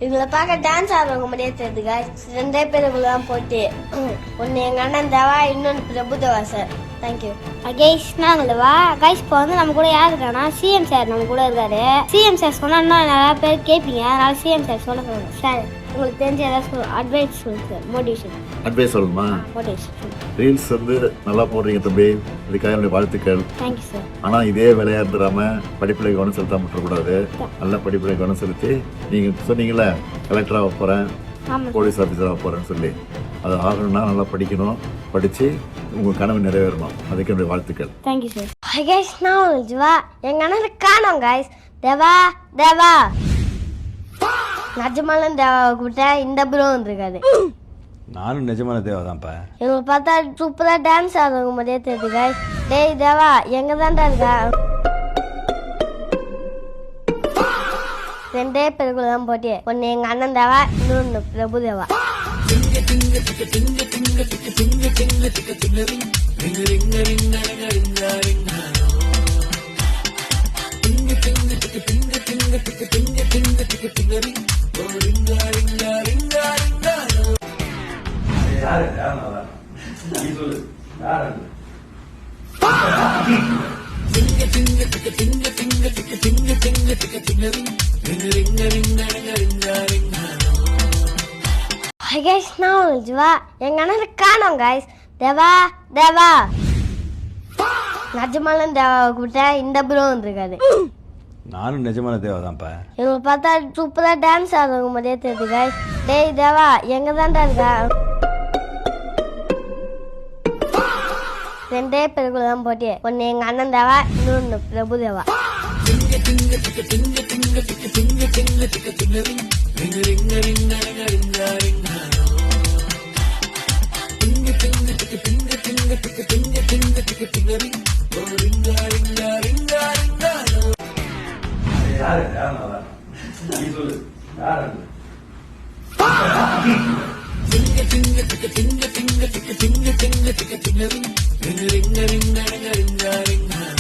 இதுல பார்க்க டான்ஸ் ஆடுறவங்க மாதிரியே தெரியுது guys. ரெண்டே பேருக்குள்ளதான் போட்டி. ஒன்னு எங்க அண்ணன் தேவா, இன்னொன்னு பிரபுதேவா சார். Thank you guys. நாங்களவா கைஸ். இப்போ வந்து நம்ம கூட யார் இருக்கானா சிஎம் சார் நம்ம கூட இருக்காரு. சிஎம் சார் சொன்னா இன்னும் நிறைய பேர் கேட்பீங்க, அதனால சிஎம் சார் சொல்ல போகிறோம். சார் உங்களுக்கு தெரிஞ்ச ஏதாவது அட்வைஸ் சொல்லுங்க சார். மோட்டிவேஷன் அட்வைஸ் சொல்லணுமா? மோட்டிவேஷன். ரீல்ஸ் வந்து நல்லா போடுறீங்க தம்பி, இதுக்காக என்னுடைய வாழ்த்துக்கள். Thank you sir. ஆனால் இதே வேலையாக இருந்துடாம படிப்பில் கவனம் செலுத்தாம விட்டுறக்கூடாது. நல்ல படிப்பில் கவனம் செலுத்தி நீங்கள் சொன்னீங்களே கலெக்டராக போகிறேன், போலீஸ் ஆஃபீஸராக போகிறேன்னு சொல்லி அது ஆகணும்னா நல்லா படிக்கணும். படித்து உங்கள் கனவு நிறைவேறணும். அதுக்கு என்னுடைய வாழ்த்துக்கள். Thank you sir. கைஸ் நான் ஜிவா எங்க அண்ணன் காணோம் கைஸ். தேவா தேவா நிஜமாலும் தேவாவை கூப்பிட்டா இந்த ப்ரோ வந்துருக்காது. நானும் நிஜமான தேவா தான்ப்பா. இவங்க பார்த்தா சூப்பரா டான்ஸ் ஆடுறவங்க மாதிரியே தெரியுது கைஸ். டேய் தேவா எங்க தான்டா இருக்கா? ரெண்டே பேருக்குள்ளதான் போட்டி. ஒன்னு எங்க அண்ணன் தேவா, இன்னொன்னு பிரபுதேவா. நான் ஜிவா எங்க அண்ணன் காணோம் கைஸ். தேவா தேவா நிஜமாலும் தேவாவை கூப்பிட்டா இந்த ப்ரோ வந்துருக்காது. நானும் நிஜமான தேவா தான்ப்பா. இவங்க பார்த்தா சூப்பரா டான்ஸ் ஆடுறவங்க மாதிரியே தெரியுது கைஸ். டேய் தேவா எங்க தான்டா இருக்கா? ரெண்டே பேருக்குள்ளதான் போட்டி. ஒன்னு எங்க அண்ணன் தேவா, இன்னொன்னு Prabhudeva. Ring, ring, ring, ring, ring, ring, ring, ring, ring, ring, ring, ring, ring, ring, ring, ring, ring, ring,